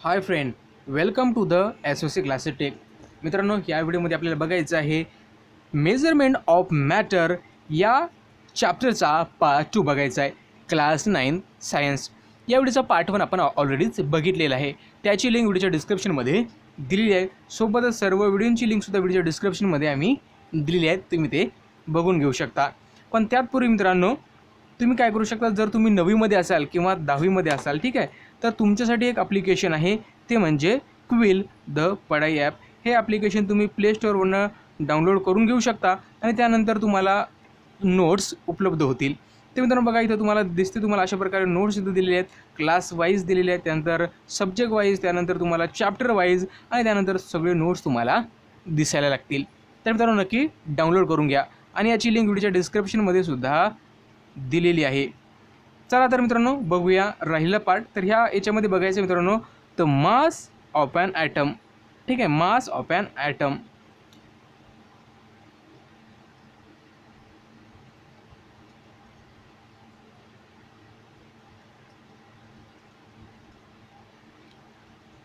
High friend, welcome to the SOC classes tech. मित्रांनो, या व्हिडिओमध्ये आपल्याला बघायचं आहे मेजरमेंट ऑफ मॅटर या चॅप्टरचा पार्ट 2 बघायचा आहे. क्लास 9 सायन्स या व्हिडिओचा पार्ट 1 आपण ऑलरेडीच बघितलेला आहे. त्याची लिंक व्हिडिओच्या डिस्क्रिप्शनमध्ये दिलेली आहे. सोबतच सर्व व्हिडिओची लिंकसुद्धा व्हिडिओच्या डिस्क्रिप्शनमध्ये आम्ही दिलेली आहेत. तुम्ही ते बघून घेऊ शकता. पण त्यापूर्वी मित्रांनो, तुम्ही काय करू शकता, जर तुम्ही 9वीमध्ये असाल किंवा 10वीमध्ये असाल, ठीक आहे, तर तुमच्यासाठी एक ॲप्लिकेशन आहे, ते म्हणजे क्विल द पढाई ॲप. हे ॲप्लिकेशन तुम्ही प्ले स्टोअरवरून डाउनलोड करून घेऊ शकता आणि त्यानंतर तुम्हाला नोट्स उपलब्ध होतील. ते मित्रांनो बघा, इथं तुम्हाला दिसते, तुम्हाला अशा प्रकारे नोट्स इथं दिलेले आहेत, क्लास वाईज दिलेले आहेत, त्यानंतर सब्जेक्ट वाईज, त्यानंतर तुम्हाला चॅप्टर वाईज आणि त्यानंतर सगळे नोट्स तुम्हाला दिसायला लागतील. तर मित्रांनो नक्की डाउनलोड करून घ्या आणि याची लिंक व्हिडिओच्या डिस्क्रिप्शनमध्ये सुद्धा दिलेली आहे. चला तर मित्रांनो बघूया राहिलेला पार्ट. तर याच्यामध्ये बघायचं मित्रांनो, the mass of an atom. ठीक आहे, मास ऑफ ॲन ॲटम.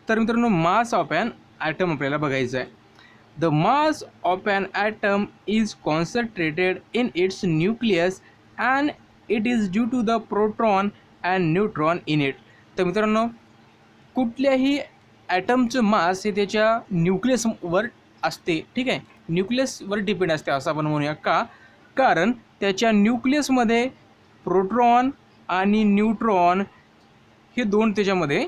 तर मित्रांनो, मास ऑफ ॲन ॲटम आपल्याला बघायचं आहे. The mass of an atom is concentrated in its nucleus and it is due to the proton and neutron in it. तर मित्रांनो, कुठल्याही ॲटमचं मास हे त्याच्या न्यूक्लियसवर असते. ठीक आहे, न्यूक्लियसवर डिपेंड असते असं आपण म्हणूया. का? कारण त्याच्या न्यूक्लियसमध्ये प्रोटॉन आणि न्यूट्रॉन हे दोन त्याच्यामध्ये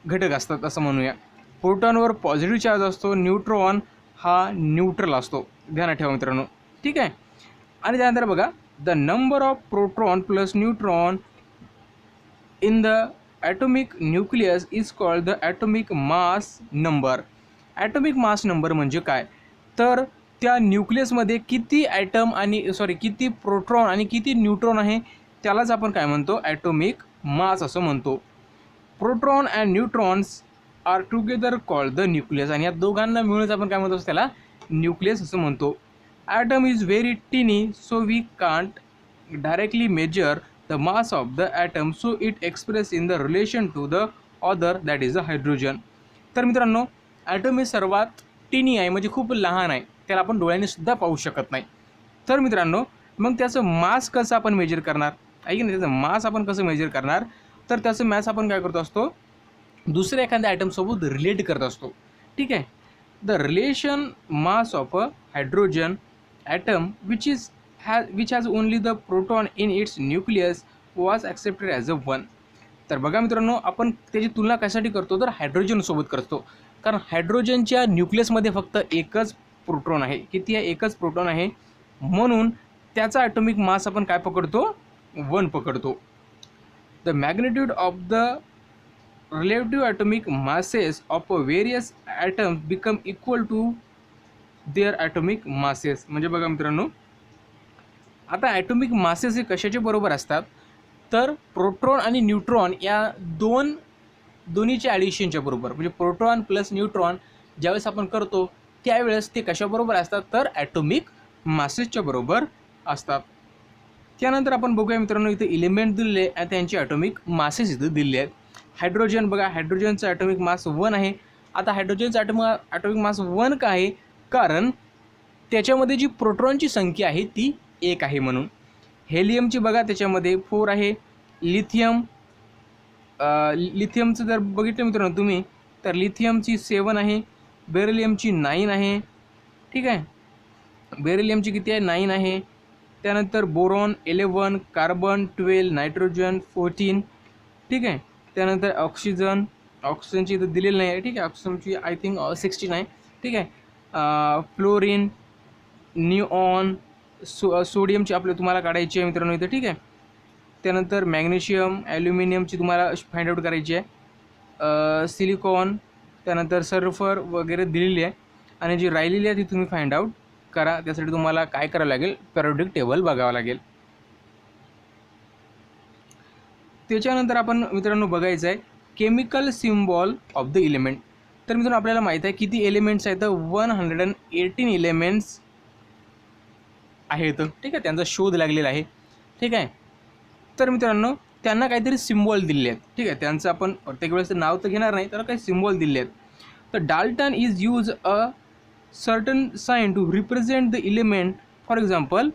घटक असतात असं म्हणूया. प्रोटॉनवर पॉझिटिव्ह चार्ज असतो, न्यूट्रॉन हा न्यूट्रल असतो. ध्यानात ठेवा मित्रांनो. ठीक आहे. आणि त्यानंतर बघा, the number of proton plus neutron in the atomic nucleus is called the atomic mass number. Atomic mass number म्हणजे काय? तर त्या न्यूक्लियसमध्ये किती ॲटम आणि किती प्रोटॉन आणि किती न्यूट्रॉन आहे त्यालाच आपण काय म्हणतो? ॲटॉमिक मास असं म्हणतो. Proton and neutrons are together called the nucleus. आणि या दोघांना मिळूनच आपण काय म्हणतो? त्याला न्यूक्लियस असं म्हणतो. Atom is very tiny so we can't directly measure the mass of the atom, so it expressed in the relation to the other, that is the hydrogen. तर मित्रांनो, ॲटम हे सर्वात टिनी आहे, म्हणजे खूप लहान आहे, त्याला आपण डोळ्याने सुद्धा पाहू शकत नाही. तर मित्रांनो, मग त्याचं मास कसं आपण मेजर करणार आहे की नाही? त्याचं मास आपण कसं मेजर करणार? तर त्याचं मॅस आपण काय करतो असतो? दुसऱ्या एखाद्या ॲटमसोबत रिलेट करत असतो. ठीक आहे. The relation mass of a hydrogen atom which has only the proton in its nucleus was accepted as a 1. तर बघा मित्रांनो, आपण त्याची तुलना कशासाठी करतो? तर हायड्रोजनसोबत करतो. कारण हायड्रोजनच्या न्यूक्लियसमध्ये फक्त एकच प्रोटॉन आहे. किती आहे? एकच प्रोटॉन आहे. म्हणून त्याचा ॲटॉमिक मास आपण काय पकडतो? 1 पकडतो. The magnitude of the relative atomic masses of various atoms become equal to their atomic masses. म्हणजे बघा मित्रांनो, आता ॲटॉमिक मासेस हे कशाचे बरोबर असतात? तर प्रोटॉन आणि न्यूट्रॉन या दोन्हीच्या ॲडिशनच्या बरोबर. म्हणजे प्रोटॉन प्लस न्यूट्रॉन ज्यावेळेस आपण करतो त्यावेळेस ते कशाबरोबर असतात? तर ॲटॉमिक मासेसच्या बरोबर असतात. त्यानंतर आपण बघूया मित्रांनो, इथे इलेमेंट दिलेले आणि त्यांचे ॲटॉमिक मासेस इथं दिलेले आहेत. हायड्रोजन बघा, हायड्रोजनचं ॲटॉमिक मास 1 आहे. आता हायड्रोजनचं ॲटॉमिक मास 1 का आहे? कारण त्याच्यामध्ये जी प्रोटॉनची संख्या आहे ती 1 आहे म्हणून. हेलियमची बघा, त्याच्यामध्ये 4 आहे. लिथियमचं जर बघितलं मित्रांनो तुम्ही, तर लिथियमची 7 आहे. बेरिलियमची 9 आहे. ठीक आहे, बेरिलियमची किती आहे? 9 आहे. त्यानंतर बोरॉन 11, कार्बन 12, नायट्रोजन 14. ठीक आहे. त्यानंतर ऑक्सिजनची इथं दिलेली नाही आहे. ठीक आहे, ऑक्सिजनची आय थिंक 16 आहे. ठीक आहे. फ्लोरीन, निऑन, सोडियमची तुम्हाला काढायची आहे मित्रांनो इथं. ठीक आहे. त्यानंतर मॅग्नेशियम, ॲल्युमिनियमची तुम्हाला फाइंड आउट करायची आहे. सिलिकॉन, त्यानंतर सल्फर वगैरे दिलेली आहे. आणि जी राहिलेली आहे ती तुम्ही फाइंड आउट करा. त्यासाठी तुम्हाला काय करावं लागेल? पेरियोडिक टेबल बघावं लागेल. त्याच्यानंतर आपण मित्रांनो बघायचं आहे chemical symbol of the element. तर मित्रांनो, आपल्याला माहीत आहे किती एलिमेंट्स आहेत? 118 एलिमेंट्स आहेत. ठीक आहे, त्यांचा शोध लागलेला आहे. ठीक आहे. तर मित्रांनो, त्यांना काहीतरी सिम्बॉल दिले आहेत, ठीक आहे. त्यांचं आपण प्रत्येक वेळेस नाव तर घेणार नाही, त्याला काही सिम्बॉल दिले आहेत. तर Dalton is use a certain sign to represent the element. For example,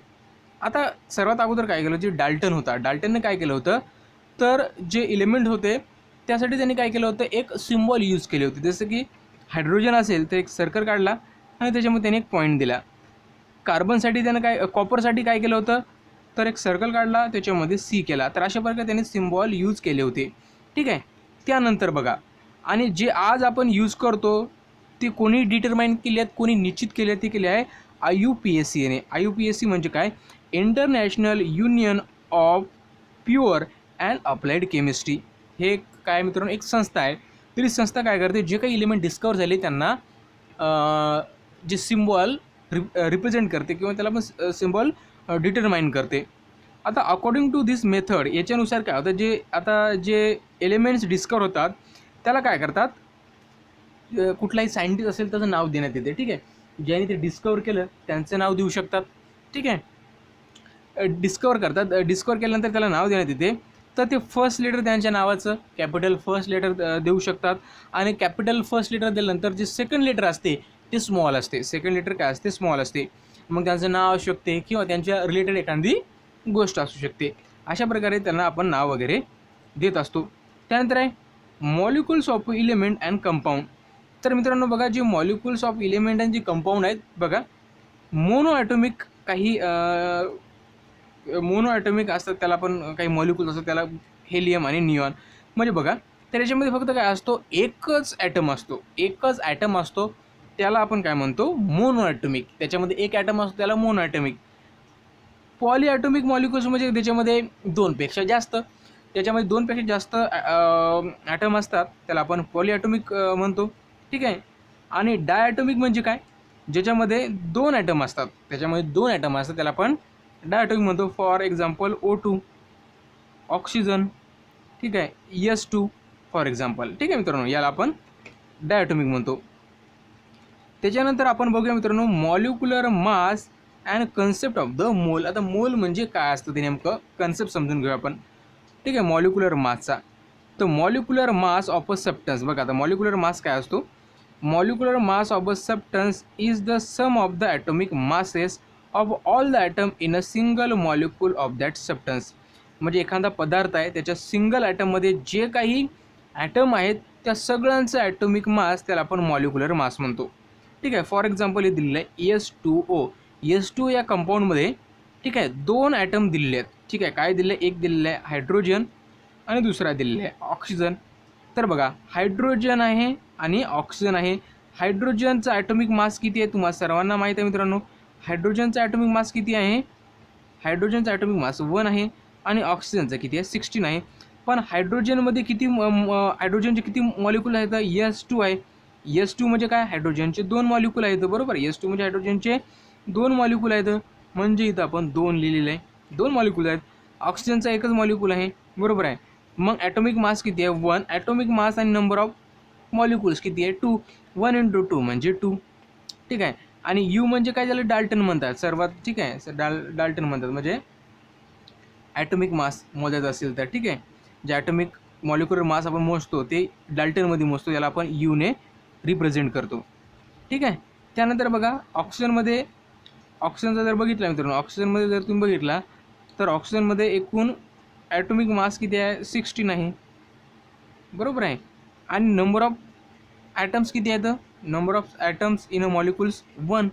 आता सर्वात अगोदर काय केलं, जे डाल्टन होता, डाल्टनने काय केलं होतं, तर जे इलिमेंट होते त्यासाठी त्यांनी काय केलं होतं, एक सिम्बॉल यूज केले होते. जसं की हायड्रोजन असेल तर एक सर्कल काढला आणि त्याच्यामध्ये त्याने एक पॉईंट दिला. कार्बनसाठी त्यानं काय, कॉपरसाठी काय केलं होतं, तर एक सर्कल काढला, त्याच्यामध्ये सी केला. तर अशा प्रकारे त्याने सिम्बॉल यूज केले होते, ठीक आहे. त्यानंतर बघा, आणि जे आज आपण यूज करतो ते कोणी डिटरमाइन केले आहेत, कोणी निश्चित केले आहेत, ते केले आहे IUPACने. IUPAC म्हणजे काय, international union of pure and applied chemistry. हे काय मित्रांनो, एक संस्था आहे. तर ही संस्था काय करते, जे काही इलिमेंट डिस्कवर झाले त्यांना जे सिम्बॉल रिप्रेझेंट करते किंवा त्याला पण सिम्बॉल डिटरमाइन करते. आता अकॉर्डिंग टू दिस मेथड, याच्यानुसार काय होतं, जे एलिमेंट्स डिस्कवर होतात त्याला काय करतात, कुठलाही सायंटिस्ट असेल त्याचं नाव देण्यात येते, ठीक आहे. ज्यांनी ते डिस्कवर केलं त्यांचं नाव देऊ शकतात, ठीक आहे. डिस्कवर केल्यानंतर त्याला नाव देण्यात येते. तर ते फर्स्ट लेटर त्यांच्या नावाचं कॅपिटल फर्स्ट लेटर देऊ शकतात, आणि कॅपिटल फर्स्ट लेटर दिल्यानंतर जे सेकंड लेटर असते ते स्मॉल असते. सेकंड लेटर काय असते, स्मॉल असते. मग त्यांचं नाव असू शकते किंवा त्यांच्या रिलेटेड एखादी गोष्ट असू शकते. अशा प्रकारे त्यांना आपण नाव वगैरे देत असतो. त्यानंतर आहे molecules of element and compound. तर मित्रांनो बघा, जे मॉलिक्युल्स ऑफ इलिमेंट अँड जे कंपाऊंड आहेत बघा, मोनो ॲटॉमिक असतात, त्याला पण काही मॉलिक्युल्स असतात, त्याला हेलियम आणि निऑन. म्हणजे बघा, तर याच्यामध्ये फक्त काय असतो, एकच ॲटम असतो, त्याला आपण काय म्हणतो, मोनो ॲटॉमिक. त्याच्यामध्ये एक ॲटम असतो त्याला mono atomic. Poly atomic molecules म्हणजे त्याच्यामध्ये दोनपेक्षा जास्त ॲटम असतात, त्याला आपण पॉली ॲटॉमिक म्हणतो, ठीक आहे. आणि डायॲटॉमिक म्हणजे काय, ज्याच्यामध्ये दोन ॲटम असतात, त्याला आपण डायॲटॉमिक म्हणतो. फॉर एक्झाम्पल O2, ऑक्सिजन, ठीक आहे, S2 फॉर एक्झाम्पल, ठीक आहे मित्रांनो, याला आपण डायॲटॉमिक म्हणतो. त्याच्यानंतर आपण बघूया मित्रांनो molecular mass and concept of the mole. आता मोल म्हणजे काय असतं ते नेमकं कन्सेप्ट समजून घेऊया आपण, ठीक आहे. मॉलिक्युलर मासचा, तर molecular mass of a substance. बघा, आता मॉलिक्युलर मास काय असतो, molecular mass of a substance is the sum of the atomic masses of all the atom in a single molecule of that substance. म्हणजे एखादा पदार्थ आहे, त्याच्या सिंगल ॲटममध्ये जे काही ॲटम आहेत त्या सगळ्यांचं ॲटॉमिक मास त्याला आपण मॉलिक्युलर मास म्हणतो, ठीक आहे. फॉर एक्झाम्पल हे दिलेलं आहे S2O. S2 या कंपाऊंडमध्ये, ठीक आहे, दोन ॲटम दिलेले आहेत, ठीक आहे. काय दिलं आहे, एक दिलेलं आहे हायड्रोजन आणि दुसरा दिलेला आहे ऑक्सिजन. तर बघा, हायड्रोजन आहे आणि ऑक्सिजन आहे. हायड्रोजनचा ॲटॉमिक मास किती आहे तुम्हाला सर्वांना माहीत आहे मित्रांनो. हायड्रोजनचा ॲटॉमिक मास किती आहे, हायड्रोजनचा ॲटॉमिक मास 1 आहे आणि ऑक्सिजनचा किती आहे 16 आहे. पण हायड्रोजनमध्ये हायड्रोजनचे किती मॉलिक्यूल आहेत, S2 आहे. S2 म्हणजे काय, हायड्रोजनचे 2 मॉलिक्यूल आहेत, बरोबर. S2 म्हणजे हायड्रोजनचे 2 मॉलिक्यूल आहेत, म्हणजे इथं आपण 2 लिहिलेलं आहे, 2 मॉलिक्यूल आहेत. ऑक्सिजनचा एकच मॉलिक्यूल आहे, बरोबर आहे. मग ॲटॉमिक मास किती आहे, 1. ॲटॉमिक मास आणि नंबर ऑफ मॉलिक्यूल्स किती आहे, 2. 1 × 2 म्हणजे 2, ठीक आहे. आणि यू म्हणजे काय, झालं डाल्टन म्हणतात सर्वात, ठीक आहे. डाल्टन म्हणतात, म्हणजे ॲटॉमिक मास मोजायचं असेल तर, ठीक आहे. जे ॲटॉमिक मॉलिक्युलर मास आपण मोजतो ते डाल्टनमध्ये मोजतो, याला आपण यूने रिप्रेझेंट करतो, ठीक आहे. त्यानंतर बघा, ऑक्सिजनचा जर बघितला मित्रांनो, ऑक्सिजनमध्ये जर तुम्ही बघितला तर ऑक्सिजनमध्ये एकूण ॲटॉमिक मास किती आहे, 16 आहे, बरोबर आहे. आणि नंबर ऑफ ॲटम्स किती आहेत, number of atoms in a molecules 1.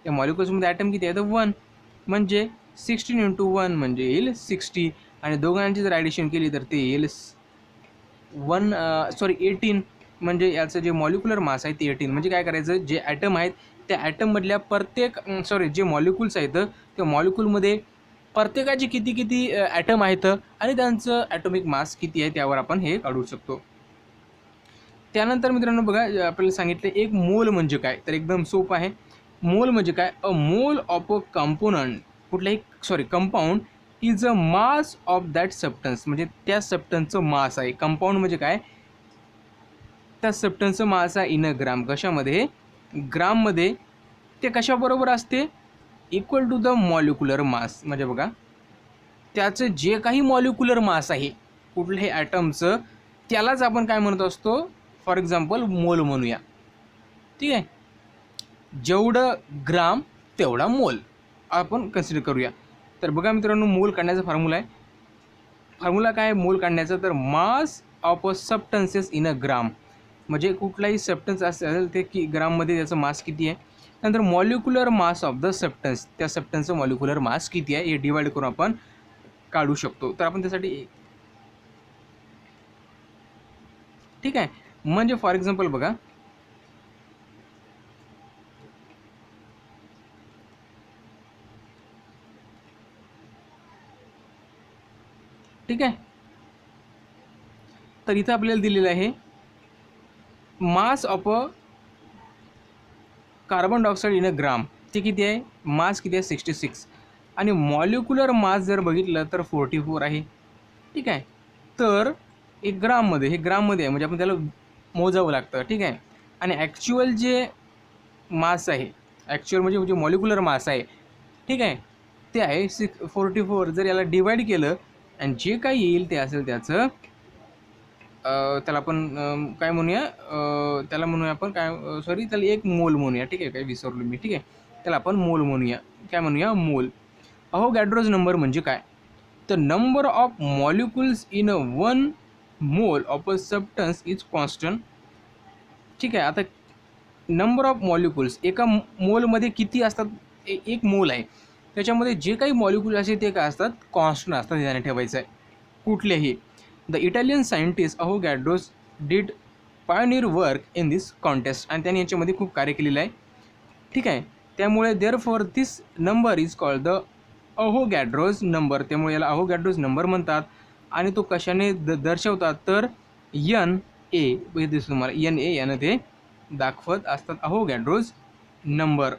त्या मॉलिक्युल्समध्ये ॲटम किती आहेत, 1. म्हणजे 16 × 1 म्हणजे येईल 60. आणि दोघांची जर ॲडिशन केली तर ते येईल 18. म्हणजे याचं जे मॉलिक्युलर मास आहे ते 18. म्हणजे काय करायचं, जे ॲटम आहेत त्या ॲटममधल्या जे मॉलिक्युल्स आहेत त्या मॉलिक्यूलमध्ये प्रत्येकाचे किती ॲटम आहेत आणि त्यांचं ॲटॉमिक मास किती आहे त्यावर आपण हे काढू शकतो. त्यानंतर मित्रांनो बघा, आपल्याला सांगितलं एक मोल म्हणजे काय, तर एकदम सोपं आहे. मोल म्हणजे काय, a mole of a compound is a mass of that substance. म्हणजे त्या सबस्टन्सचं मास आहे. कंपाऊंड म्हणजे काय, त्या सबस्टन्सचं मास आहे इन अ ग्राम. कशामध्ये, ग्राममध्ये. ते कशाबरोबर असते, equal to the molecular mass. म्हणजे बघा, त्याचं जे काही मॉलिक्युलर मास आहे कुठल्याही ॲटमचं, त्यालाच आपण काय म्हणत असतो, फॉर एक्झाम्पल मोल म्हणूया. ठीक आहे, जेवढं ग्राम तेवढा मोल आपण कन्सिडर करूया. तर बघा मित्रांनो, मोल काढण्याचा फॉर्म्युला आहे. फॉर्म्युला काय मोल काढण्याचा, तर mass of a substances in a gram, म्हणजे कुठलाही सबस्टन्स असेल ते की ग्राममध्ये त्याचं मास किती आहे. नंतर molecular mass of the substance, त्या सबस्टन्सचं मॉलिक्युलर मास किती आहे हे डिवाइड करून आपण काढू शकतो. तर आपण त्यासाठी, ठीक आहे, म्हणजे फॉर एक्झाम्पल बघा, ठीक आहे, तर इथं आपल्याला दिलेलं आहे mass of a carbon dioxide in a gram, ते किती आहे, मास किती आहे 66, आणि मॉलिक्युलर मास जर बघितलं तर 44 आहे. ठीक आहे, तर एक ग्राममध्ये, हे ग्राममध्ये आहे म्हणजे आपण त्याला मोजावं लागतं. ठीक आहे, आणि ॲक्च्युअल जे मास आहे, ॲक्च्युअल म्हणजे जे मॉलिक्युलर मास आहे, ठीक आहे, ते आहे 44. जर याला डिवाईड केलं आणि जे काही येईल ते असेल त्याचं, त्याला आपण काय म्हणूया, त्याला म्हणूया आपण काय, सॉरी, त्याला एक मोल म्हणूया. ठीक आहे, काय विसरलो मी. ठीक आहे, त्याला आपण मोल म्हणूया. काय म्हणूया, मोल. अहोगॅड्रोज नंबर म्हणजे काय, तर number of molecules in a 1 mole of a substance is constant. ठीक आहे, आता नंबर ऑफ मॉलिक्युल्स, एका मोलमध्ये किती असतात, एक मोल आहे, त्याच्यामध्ये जे काही मॉलिक्युल असते ते काय असतात, कॉन्स्टंट असतात, ध्यानात ठेवायचं आहे कुठलेही. The Italian scientist Avogadro's did pioneer work in this contest, आणि त्यांनी याच्यामध्ये खूप कार्य केलेलं आहे. ठीक आहे, त्यामुळे therefore this number is called the Avogadro's number, त्यामुळे याला अहोगॅड्रोज नंबर म्हणतात. आणि तो कशाने दर्शवतात, तर एन ए, दिसतो तुम्हाला एन ए यानं ते दाखवत असतात अहोगॅड्रोज नंबर.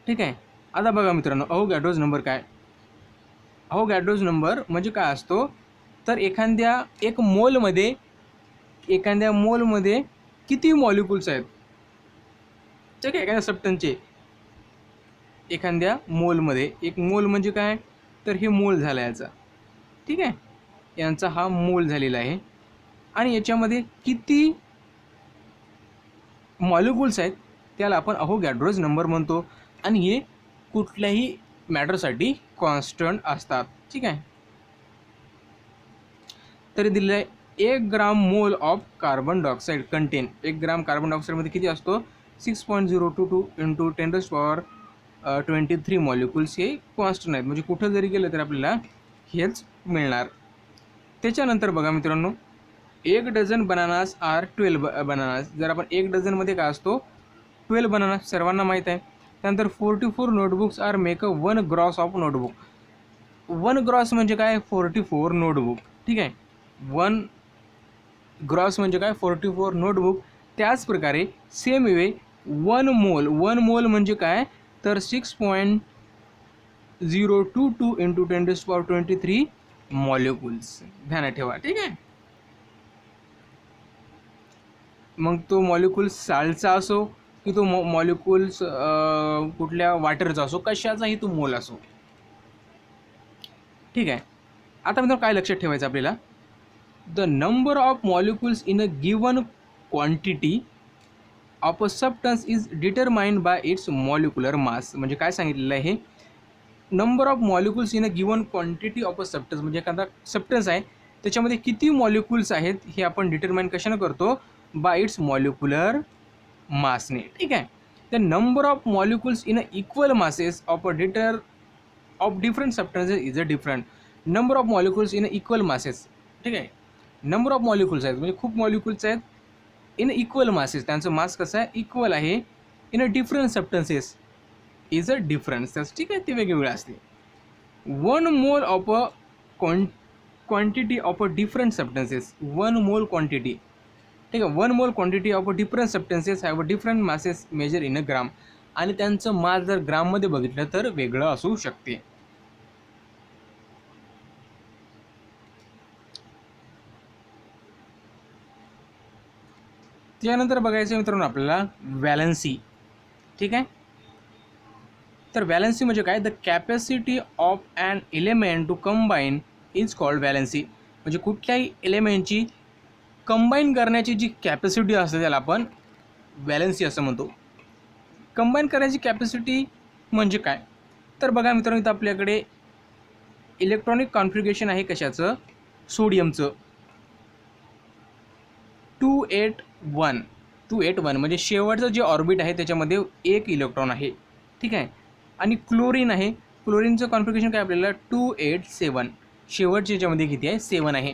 ठीक आहे, आता बघा मित्रांनो, अहोगॅड्रोज नंबर काय, अहोगॅड्रोज नंबर म्हणजे काय असतो, तर एक मोलमध्ये किती मॉलिक्युल्स आहेत. ठीक आहे, एखाद्या सबस्टन्सचे एखाद्या मोलमध्ये, एक मोल म्हणजे काय, तर हे मोल झाला याचा. ठीक आहे, यांचा हा मोल झालेला आहे, आणि याच्यामध्ये किती मॉलिक्युल्स आहेत त्याला आपण अहोगॅड्रोज नंबर म्हणतो, आणि हे कुठल्याही मॅटरसाठी कॉन्स्टंट असतात. ठीक आहे, तरी दिलेलं आहे 1 gram mole of carbon dioxide contain, 1 gram carbon डायऑक्साईडमध्ये किती असतो, 6.022 इंटू 10⁻23 मॉलिक्युल्स हे कॉन्स्टंट आहेत, म्हणजे कुठं जरी गेलं तर आपल्याला हेच मिळणार. त्याच्यानंतर बघा मित्रांनो, 1 डझन बनानास आर 12 बनानास, जर आपण 1 डझनमध्ये काय असतो, 12 बनानास सर्वांना माहीत आहे. त्यानंतर 44 notebooks are make a 1 gross of notebook. 1 gross म्हणजे काय, 44 नोटबुक. ठीक आहे, 1 ग्रॉस म्हणजे काय, 44 नोटबुक. त्याचप्रकारे सेम वे 1 मोल म्हणजे काय, तर 6.022 इंटू 10⁻23 मॉलिक्युल्स, ध्यानात ठेवा. ठीक आहे, मग तो मॉलिक्युल्स साल्टचा असो की तो मॉलिक्युल्स कुठल्या वॉटरचा असो, कशाचाही तो मोल असो. ठीक आहे, आता मित्रांनो काय लक्षात ठेवायचं आपल्याला, the number of molecules in a given quantity of a substance is determined by it's molecular mass. म्हणजे काय सांगितलेलं आहे, number of molecules in a given quantity of a substance, म्हणजे एखादा सबस्टन्स आहे त्याच्यामध्ये किती मॉलिक्युल्स आहेत हे आपण डिटरमाइन कशानं करतो, बाय इट्स मॉलिक्युलर मासने. ठीक आहे, the number of molecules in a equal masses of different substances is a different number of molecules in equal masses. ठीक आहे, नंबर ऑफ मॉलिक्युल्स आहेत म्हणजे खूप मॉलिक्युल्स आहेत, इन इक्वल मासेस, त्यांचं मास कसं आहे, इक्वल आहे, in a different substances is a difference. ठीक आहे, ते वेगवेगळे असते. 1 mole of a quantity of a different substances, 1 mole quantity. ठीक आहे, 1 mole quantity of a different substances have a different masses measure in a gram, आणि त्यांचं मास जर ग्राममध्ये बघितलं तर वेगळं असू शकते. त्यानंतर बघायचं मित्रांनो आपल्याला व्हॅलन्सी. ठीक आहे, तर व्हॅलन्सी म्हणजे काय, the capacity of an element to combine is called valency. म्हणजे कुठल्याही एलिमेंटची कंबाईन करण्याची जी कॅपॅसिटी असते त्याला आपण व्हॅलेन्सी असं म्हणतो. कंबाईन करण्याची कॅपॅसिटी म्हणजे काय, तर बघा मित्रांनो, इथं आपल्याकडे इलेक्ट्रॉनिक कॉन्फिगरेशन आहे कशाचं, सोडियमचं 281 म्हणजे शेवटचं जे ऑर्बिट आहे त्याच्यामध्ये एक इलेक्ट्रॉन आहे. ठीक आहे. आणि क्लोरीन आहे, क्लोरीनचं कॉन्फिगरेशन काय आपल्याला 287, शेवटच्या याच्यामध्ये किती आहे 7 आहे.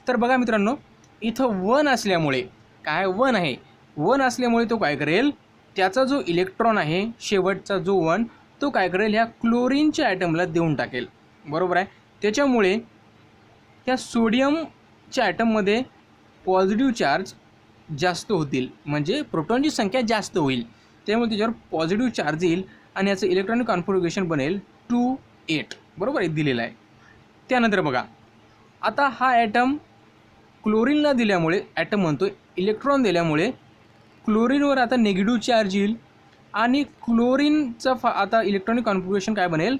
तर बघा मित्रांनो, इथं 1 असल्यामुळे काय 1 आहे, 1 असल्यामुळे तो काय करेल, त्याचा जो इलेक्ट्रॉन आहे शेवटचा जो 1 तो काय करेल ह्या क्लोरीनच्या ॲटमला देऊन टाकेल. बरोबर आहे. त्याच्यामुळे त्या सोडियमच्या ॲटममध्ये पॉझिटिव्ह चार्ज जास्त होतील, म्हणजे प्रोटॉनची संख्या जास्त होईल, त्यामुळे त्याच्यावर पॉझिटिव्ह चार्ज येईल आणि याचं इलेक्ट्रॉनिक कॉन्फिगरेशन बनेल 28. बरोबर आहे, दिलेलं आहे. त्यानंतर बघा, आता हा ॲटम क्लोरीनला दिल्यामुळे, ॲटम म्हणतो इलेक्ट्रॉन दिल्यामुळे क्लोरीनवर आता निगेटिव्ह चार्ज येईल आणि क्लोरीनचं आता इलेक्ट्रॉनिक कॉन्फिगरेशन काय बनेल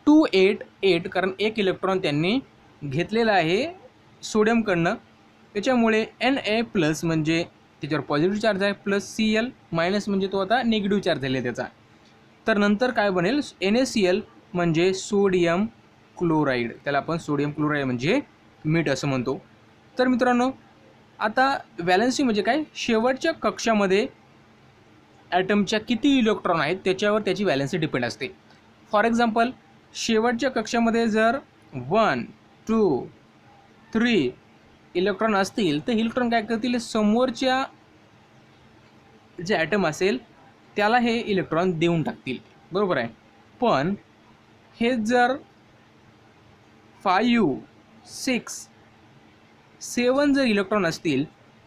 288, कारण एक इलेक्ट्रॉन त्यांनी घेतलेला आहे सोडियमकडनं. त्याच्यामुळे Na+ म्हणजे त्याच्यावर पॉझिटिव्ह चार्ज आहे, प्लस Cl- म्हणजे तो आता निगेटिव्ह चार्ज झाले त्याचा. तर नंतर काय बनेल NaCl म्हणजे सोडियम क्लोराईड, त्याला आपण सोडियम क्लोराईड म्हणजे मीठ असं म्हणतो. तर मित्रांनो, आता व्हॅलेन्सी म्हणजे काय, शेवटच्या कक्षामध्ये ॲटमच्या किती इलेक्ट्रॉन आहेत त्याच्यावर त्याची व्हॅलेन्सी डिपेंड असते. फॉर एक्झाम्पल, शेवटच्या कक्षामध्ये जर 1, 2, 3 इलेक्ट्रॉन असतील तर इलेक्ट्रॉन काय करतील, समोरच्या जे ॲटम असेल त्याला हे इलेक्ट्रॉन देऊन टाकतील. बरोबर आहे. पण हे जर 5, 6, 7 जर इलेक्ट्रॉन असतील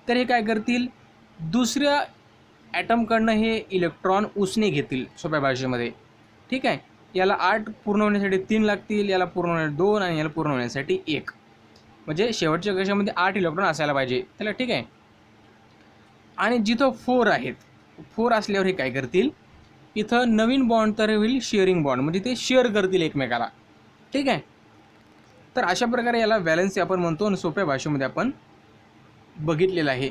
तर हे काय करतील, दुसऱ्या ॲटमकडनं हे इलेक्ट्रॉन उसने घेतील सोप्या भाषेमध्ये. ठीक आहे. याला 8 पूर्ण होण्यासाठी 3 लागतील, याला पूर्ण होण्यासाठी 2 आणि याला पूर्ण होण्यासाठी 1. म्हणजे शेवटच्या कक्षामध्ये 8 इलेक्ट्रॉन असायला पाहिजे त्याला. ठीक आहे. आणि जिथं 4 आहेत, 4 असल्यावर हे काय करतील, इथं नवीन बॉन्ड तर होईल शेअरिंग बॉन्ड, म्हणजे ते शेअर करतील एकमेकाला. ठीक आहे. तर अशा प्रकारे याला व्हॅलेन्सी आपण म्हणतो आणि सोप्या भाषेमध्ये आपण बघितलेलं आहे.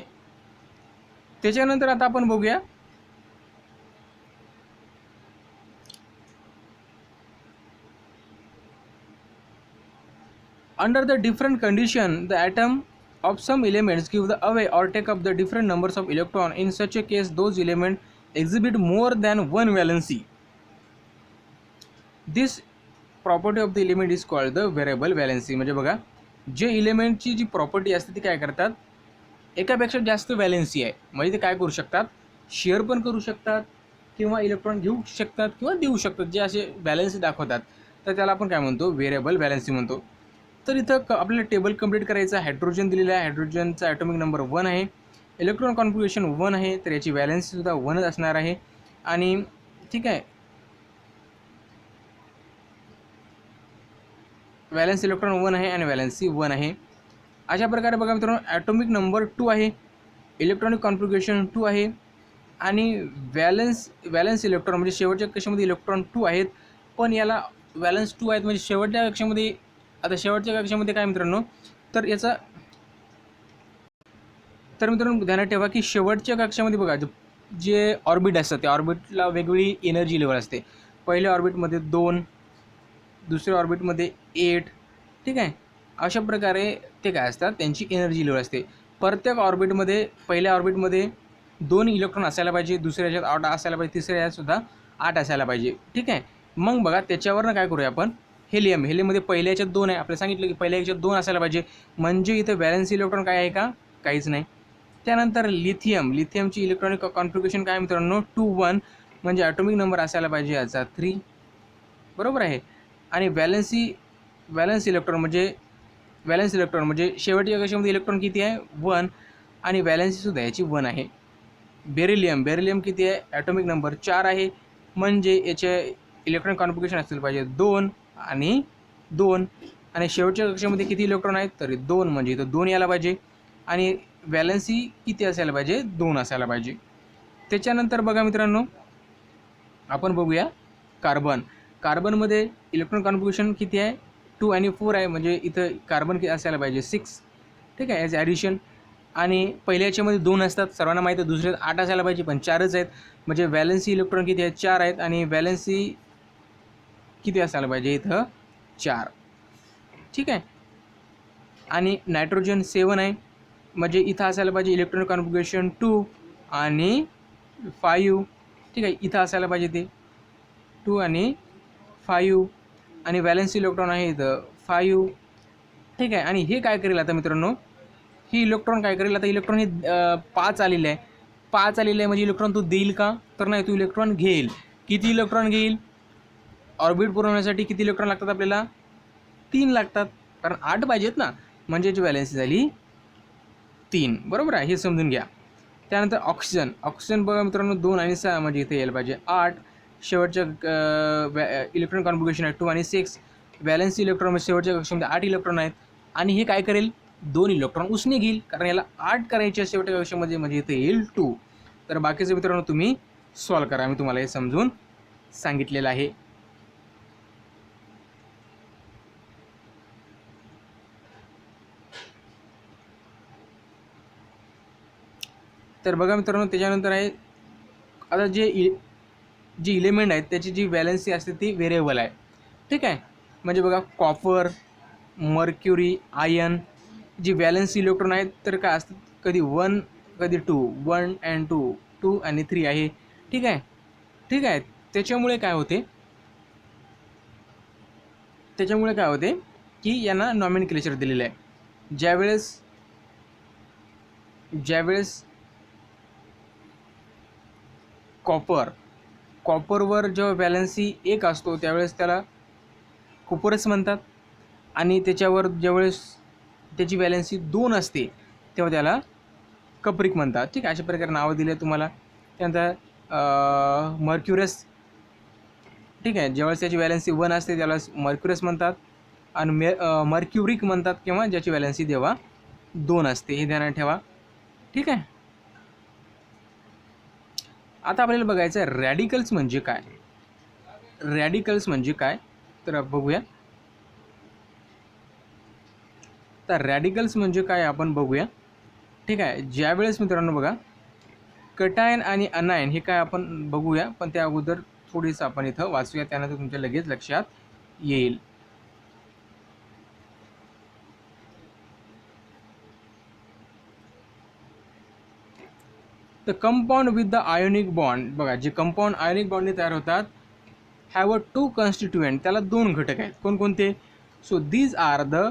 त्याच्यानंतर आता आपण बघूया under the different condition the atom of some elements give the away or take up the different numbers of electron. In such a case those elements exhibit more than one valency. This property of the element is called the variable valency. म्हणजे बघा, जे इलेमेंटची जी property असते ती काय करतात, एकापेक्षा जास्त valency आहे, म्हणजे ते काय करू शकतात, शेअर पण करू शकतात किंवा इलेक्ट्रॉन घेऊ शकतात किंवा देऊ शकतात, जे असे व्हॅलेन्सी दाखवतात, तर त्याला आपण काय म्हणतो, व्हेरिएबल व्हॅलेन्सी म्हणतो. तर इथं आपल्याला टेबल कंप्लीट करायचं आहे. हायड्रोजन दिलेला आहे, हायड्रोजनचा ॲटॉमिक नंबर 1 आहे, इलेक्ट्रॉन कॉन्फिगरेशन 1 आहे, तर याची व्हॅलेन्सीसुद्धा 1च असणार आहे. आणि ठीक आहे, व्हॅलेन्स इलेक्ट्रॉन 1 आहे आणि व्हॅलेन्सी 1 आहे. अशा प्रकारे बघा मित्रांनो, ॲटॉमिक नंबर 2 आहे, इलेक्ट्रॉनिक कॉन्फिगरेशन 2 आहे आणि व्हॅलेन्स इलेक्ट्रॉन म्हणजे शेवटच्या कक्षामध्ये इलेक्ट्रॉन 2 आहेत, पण याला व्हॅलेन्स 2 आहेत म्हणजे शेवटच्या कक्षामध्ये. आता शेवटच्या कक्षामध्ये काय मित्रांनो, तर याचा मित्रांनो ध्यानात ठेवा की शेवटच्या कक्षामध्ये बघा जे ऑर्बिट असतात त्या ऑर्बिटला वेगवेगळी एनर्जी लेवल असते. पहिल्या ऑर्बिटमध्ये 2, दुसऱ्या ऑर्बिटमध्ये 8. ठीक आहे. अशा प्रकारे ते काय असतात, त्यांची एनर्जी लेवल असते. प्रत्येक ऑर्बिटमध्ये, पहिल्या ऑर्बिटमध्ये 2 इलेक्ट्रॉन असायला पाहिजे, दुसऱ्या ह्याच्यात 8 असायला पाहिजे, तिसऱ्या ह्याच्यातसुद्धा 8 असायला पाहिजे. ठीक आहे. मग बघा त्याच्यावरनं काय करूया आपण, हेलियममध्ये पहिल्या ह्याच्यात 2 आहे, आपल्याला सांगितलं की पहिल्या ह्याच्यात 2 असायला पाहिजे, म्हणजे इथं व्हॅलेन्स इलेक्ट्रॉन काय आहे का, काहीच नाही. त्यानंतर लिथियमची इलेक्ट्रॉनिक कॉन्फिगरेशन काय मित्रांनो 2, 1 म्हणजे ॲटॉमिक नंबर असायला पाहिजे याचा 3. बरोबर आहे. आणि व्हॅलेन्स इलेक्ट्रॉन म्हणजे शेवटच्या कक्षामध्ये इलेक्ट्रॉन किती आहे 1 आणि व्हॅलेन्सीसुद्धा याची 1 आहे. बेरिलियम किती आहे, ॲटॉमिक नंबर 4 आहे, म्हणजे याचे इलेक्ट्रॉनिक कॉन्फिगरेशन असले पाहिजे 2 आणि 2. आणि शेवटच्या कक्षामध्ये किती इलेक्ट्रॉन आहेत, तरी 2, म्हणजे इथं 2 यायला पाहिजे आणि व्हॅलेन्सी किती असायला पाहिजे, 2 असायला पाहिजे. त्याच्यानंतर बघा मित्रांनो, आपण बघूया कार्बनमध्ये इलेक्ट्रॉन कॉन्फिगरेशन किती आहे 2 आणि 4 आहे, म्हणजे इथं कार्बन किती असायला पाहिजे 6. ठीक आहे, ॲज ॲडिशन. आणि पहिल्या याच्यामध्ये 2 असतात, सर्वांना माहीत आहे. दुसऱ्यात 8 असायला पाहिजे, पण 4च आहेत. म्हणजे व्हॅलेन्सी इलेक्ट्रॉन किती आहेत, 4 आहेत. आणि व्हॅलेन्सी किती असायला पाहिजे इथं, 4. ठीक आहे. आणि नायट्रोजन 7 आहे, म्हणजे इथं असायला पाहिजे इलेक्ट्रॉन कॉन्फिगरेशन 2 आणि 5. ठीक आहे, इथं असायला पाहिजे ते 2 आणि 5. आणि व्हॅलेन्सी इलेक्ट्रॉन आहे इथं 5. ठीक आहे. आणि हे काय करेल आता मित्रांनो, ही इलेक्ट्रॉन काय करेल आता, इलेक्ट्रॉन हे 5 आलेले आहे. 5 आलेले आहे म्हणजे इलेक्ट्रॉन तो देईल का, तर नाही, तो इलेक्ट्रॉन घेईल. किती इलेक्ट्रॉन घेईल, ऑर्बिट पुरवण्यासाठी किती इलेक्ट्रॉन लागतात आपल्याला, 3 लागतात, कारण 8 पाहिजेत ना, म्हणजे जी व्हॅलेन्सी झाली 3. बरोबर आहे, हे समजून घ्या. त्यानंतर ऑक्सिजन बघा मित्रांनो, 2 आणि 6 म्हणजे इथे यायला पाहिजे 8. शेवटच्या इलेक्ट्रॉन कॉन्फिगरेशन आहे 2 आणि 6. व्हॅलेन्सी इलेक्ट्रॉन शेवटच्या कक्षामध्ये 8 इलेक्ट्रॉन आहेत. आणि हे काय करेल, 2 इलेक्ट्रॉन उसने घेईल, कारण याला 8 करायचे शेवटच्या कक्षामध्ये, म्हणजे इथे येईल 2. तर बाकीचं मित्रांनो तुम्ही सॉल्व करा, मी तुम्हाला हे समजून सांगितलेलं आहे. तर बघा मित्रांनो, त्याच्यानंतर आहे आता जे इलेमेंट आहेत त्याची जी व्हॅलेन्सी असते ती व्हेरिएबल आहे. ठीक आहे, म्हणजे बघा कॉपर, मर्क्युरी, आयर्न, जी व्हॅलेन्सी इलेक्ट्रॉन आहेत तर काय असतात, कधी 1 कधी 2, 1 and 2, 2 आणि 3 आहे. ठीक आहे. ठीक आहे, त्याच्यामुळे काय होते की यांना नॉमेनक्लेचर दिलेलं आहे. ज्यावेळेस कॉपरवर जेव्हा व्हॅलेन्सी 1 असतो त्यावेळेस त्याला कुपरस म्हणतात. आणि त्याच्यावर ज्यावेळेस त्याची व्हॅलेन्सी 2 असते तेव्हा त्याला कप्रिक म्हणतात. ठीक आहे, अशा प्रकारे नावं दिले तुम्हाला. त्यानंतर मर्क्युरस. ठीक आहे, ज्यावेळेस त्याची व्हॅलेन्सी 1 असते त्याला मर्क्युरस म्हणतात. आणि मर्क्युरिक म्हणतात किंवा ज्याची व्हॅलेन्सी जेव्हा 2 असते, हे ध्यानात ठेवा. ठीक आहे. आता आपल्याला बघायचं आहे रॅडिकल्स म्हणजे काय. तर बघूया. तर रॅडिकल्स म्हणजे काय आपण बघूया. ठीक आहे, ज्यावेळेस मित्रांनो बघा कटायन आणि अनायन हे काय आपण बघूया, पण त्या अगोदर थोडीसं आपण इथं वाचूया, त्यानंतर तुमच्या लगेच लक्षात येईल. The compound with the ionic bond, बघा जे कंपाऊंड आयोनिक बॉन्डने तयार होतात हॅव अ 2 कॉन्स्टिट्युएंट, त्याला 2 घटक आहेत. कोणकोणते, so these are the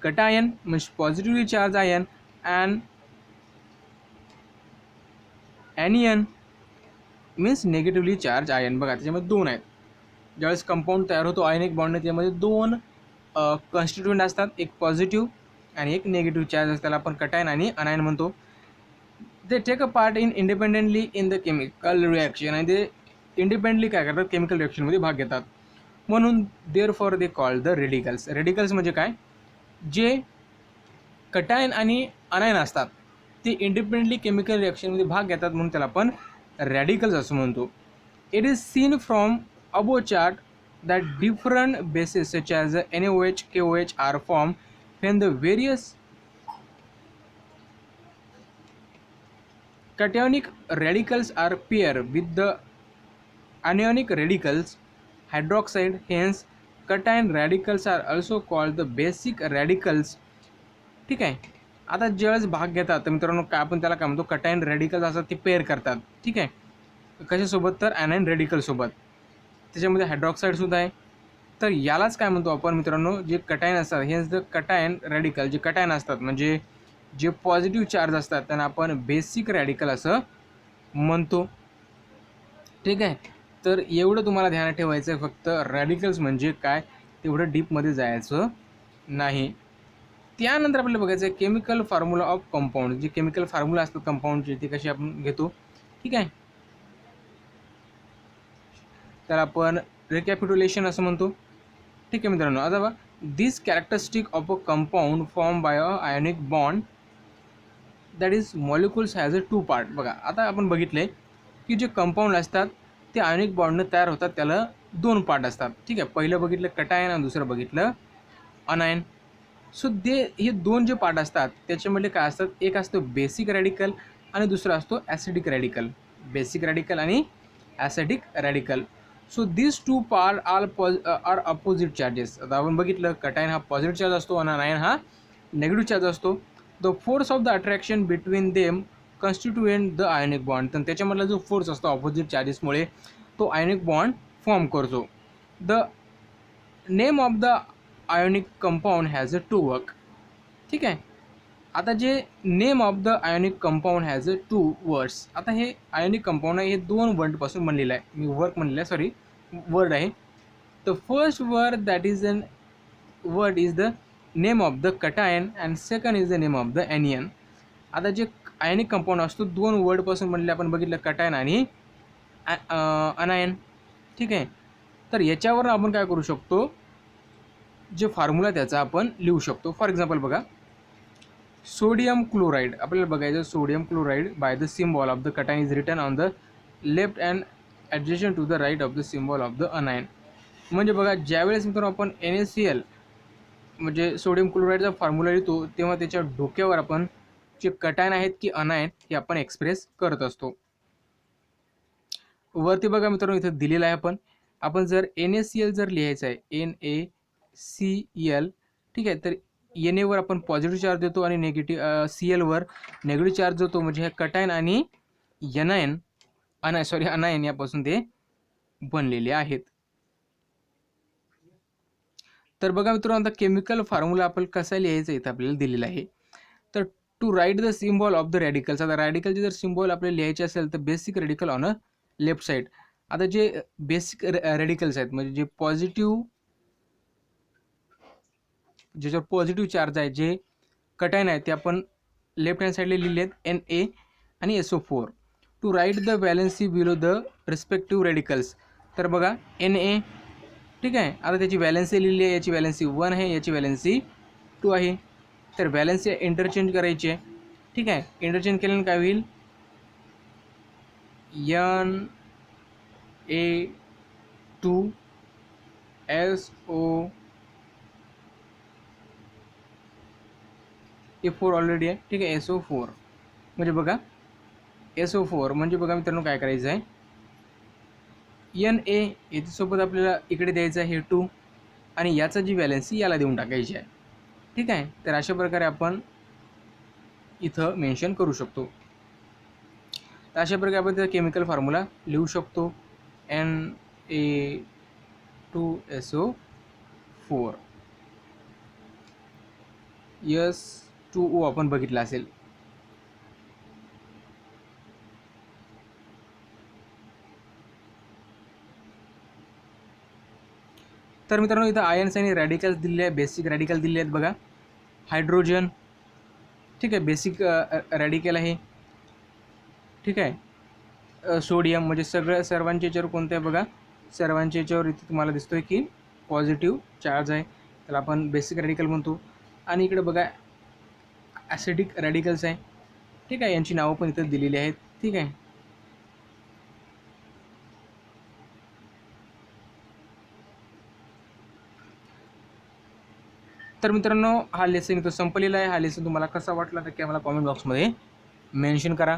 cation means positively charge ion and anion means negatively charge ion. बघा त्याच्यामध्ये 2 आहेत. ज्यावेळेस कंपाऊंड तयार होतो आयनिक बॉन्डने त्यामध्ये 2 कॉन्स्टिट्युएंट असतात, एक पॉझिटिव्ह आणि एक निगेटिव्ह चार्ज असतात, त्याला आपण कटायन आणि अनायन म्हणतो. They take a part in independently in the chemical reaction, आणि ते इंडिपेंडली काय करतात, केमिकल रिॲक्शनमध्ये भाग घेतात. म्हणून therefore they called the radicals. Radicals म्हणजे काय, जे कटायन आणि अनायन असतात ते इंडिपेंडंटली केमिकल रिॲक्शनमध्ये भाग घेतात, म्हणून त्याला आपण रॅडिकल्स असं म्हणतो. It is seen from above chart that different bases such as NaOH, KOH are form when the various cationic radicals are pair with the anionic radicals hydroxide. Hence cation radicals are also called the basic radicals. ठीक आहे. आता ज्यावेळेस भाग घेतात तर मित्रांनो काय आपण त्याला काय म्हणतो, कटायन रेडिकल्स असतात ते पेअर करतात. ठीक आहे, कशासोबत, तर ॲनायन रेडिकलसोबत. त्याच्यामध्ये हायड्रॉक्साईडसुद्धा आहे. तर यालाच काय म्हणतो आपण मित्रांनो, जे कटायन असतात हेच द कटायन रॅडिकल. जे कटायन असतात म्हणजे जे पॉझिटिव्ह चार्ज असतात त्यांना आपण बेसिक रॅडिकल असं म्हणतो. ठीक आहे, तर एवढं तुम्हाला ध्यानात ठेवायचं आहे. फक्त रॅडिकल्स म्हणजे काय तेवढं डीपमध्ये जायचं नाही. त्यानंतर आपल्याला बघायचं आहे केमिकल फॉर्म्युला ऑफ कंपाऊंड. जे केमिकल फॉर्म्युला असतात कंपाऊंडचे ते कसे आपण घेतो. ठीक आहे, तर आपण रिकॅपिट्युलेशन असं म्हणतो. ठीक आहे मित्रांनो, आता बघा this characteristic of a compound form by a ionic bond that is molecules has a 2 part. बघा आता आपण बघितले की जे कंपाऊंड असतात ते आयोनिक बॉन्डने तयार होतात, त्याला 2 पार्ट असतात. ठीक आहे, पहिलं बघितलं कटायन आणि दुसरं बघितलं अनायन. सो हे दोन जे पार्ट असतात त्याच्यामध्ये काय असतात, एक असतं बेसिक रॅडिकल आणि दुसरा असतो ॲसिडिक रॅडिकल. बेसिक रॅडिकल आणि acidic radical. So this two part are opposite charges. आता आपण बघितलं कटायन हा पॉझिटिव्ह चार्ज असतो आणि अनायन हा नेगेटिव्ह चार्ज असतो. The force of the attraction between them constituent the ionic bond. तर त्याच्यामधला जो फोर्स असतो ऑपोजिट चार्जेसमुळे तो आयोनिक बॉन्ड फॉर्म करतो. The name of the ionic compound has a two work. ठीक आहे. आता जे name of the ionic compound has a two words. आता हे आयोनिक कंपाऊंड आहे हे दोन वर्डपासून बनलेलं आहे. मी वर्क म्हणलेलं आहे, सॉरी वर्ड आहे. The first word that is an word is the name of the cation and second is the name of the anion. आता जे आयोनिक कंपाऊंड असतो दोन वर्डपासून बनलेले आपण बघितलं, कटायन आणि अनायन. ठीक आहे. तर याच्यावर आपण काय करू शकतो, जे फॉर्म्युला त्याचा आपण लिहू शकतो. फॉर एक्झाम्पल बघा, सोडियम क्लोराईड आपल्याला बघायचं. Sodium chloride by the symbol of the cation is written on the left and adjacent to the right of the symbol of the anion. म्हणजे बघा ज्यावेळेस मित्रांनो आपण NaCl म्हणजे सोडियम क्लोराईडचा फॉर्म्युला लिहितो तेव्हा त्याच्या डोक्यावर आपण जे कटायन आहेत की अनायन हे आपण एक्सप्रेस करत असतो. वरती बघा मित्रांनो इथं दिलेलं आहे. आपण जर NaCl जर लिहायचं आहे NaCl, ठीक आहे, तर Na वर आपण पॉझिटिव्ह चार्ज देतो आणि Cl वर नेगेटिव्ह चार्ज देतो. म्हणजे हे कटायन आणि अनायन यापासून ते बनलेले आहेत. तर बघा मित्रांनो आता केमिकल फॉर्म्युला आपण कसा लिहायचा इथं आपल्याला दिलेला आहे. तर to write the symbol of the radicals. आता रॅडिकलचे जर सिम्बॉल आपल्याला लिहायचे असेल तर basic radical on a left side. आता जे बेसिक रॅडिकल्स आहेत म्हणजे जे पॉझिटिव्ह, ज्याच्यावर पॉझिटिव्ह चार्ज आहे जे कटायन आहे ते आपण लेफ्ट हँड साईडला लिहिले आहेत Na आणि SO4. To write the valency below the respective radicals. तर बघा Na, ठीक आहे, आता त्याची व्हॅलेन्सी लिहिली आहे. याची व्हॅलेन्सी 1 आहे, याची व्हॅलेन्सी 2 आहे. तर व्हॅलेन्सी इंटरचेंज करायची आहे. ठीक आहे. इंटरचेंज केल्यानं काय होईल, Na2SO4 ऑलरेडी आहे. ठीक आहे. SO4 म्हणजे बघा SO4 म्हणजे बघा मित्रांनो काय करायचं आहे, Na याच्यासोबत आपल्याला इकडे द्यायचं आहे 2 आणि याचा जी व्हॅलेन्सी याला देऊन टाकायची आहे. ठीक आहे. तर अशा प्रकारे आपण इथं मेन्शन करू शकतो. तर अशा प्रकारे आपण त्याचा केमिकल फॉर्म्युला लिहू शकतो. Na2SO4 S2O आपण बघितलं असेल. तर मित्रांनो इथं आयन्स आणि रॅडिकल्स दिलेले आहे. बेसिक रॅडिकल दिलेले आहेत बघा. हायड्रोजन, ठीक आहे, बेसिक रॅडिकल आहे. ठीक आहे. सोडियम म्हणजे सर्वांच्या याच्यावर कोणतं आहे बघा, सर्वांच्या याच्यावर इथे तुम्हाला दिसतोय की पॉझिटिव्ह चार्ज आहे, त्याला आपण बेसिक रॅडिकल म्हणतो. आणि इकडे बघा ॲसिडिक रॅडिकल्स आहे. ठीक आहे. यांची नावं पण इथं दिलेली आहेत. ठीक आहे. तर मित्रांनो हा लेसन इथं संपलेला आहे. हा लेसन तुम्हाला कसा वाटला नक्की मला कॉमेंट बॉक्समध्ये मेन्शन करा.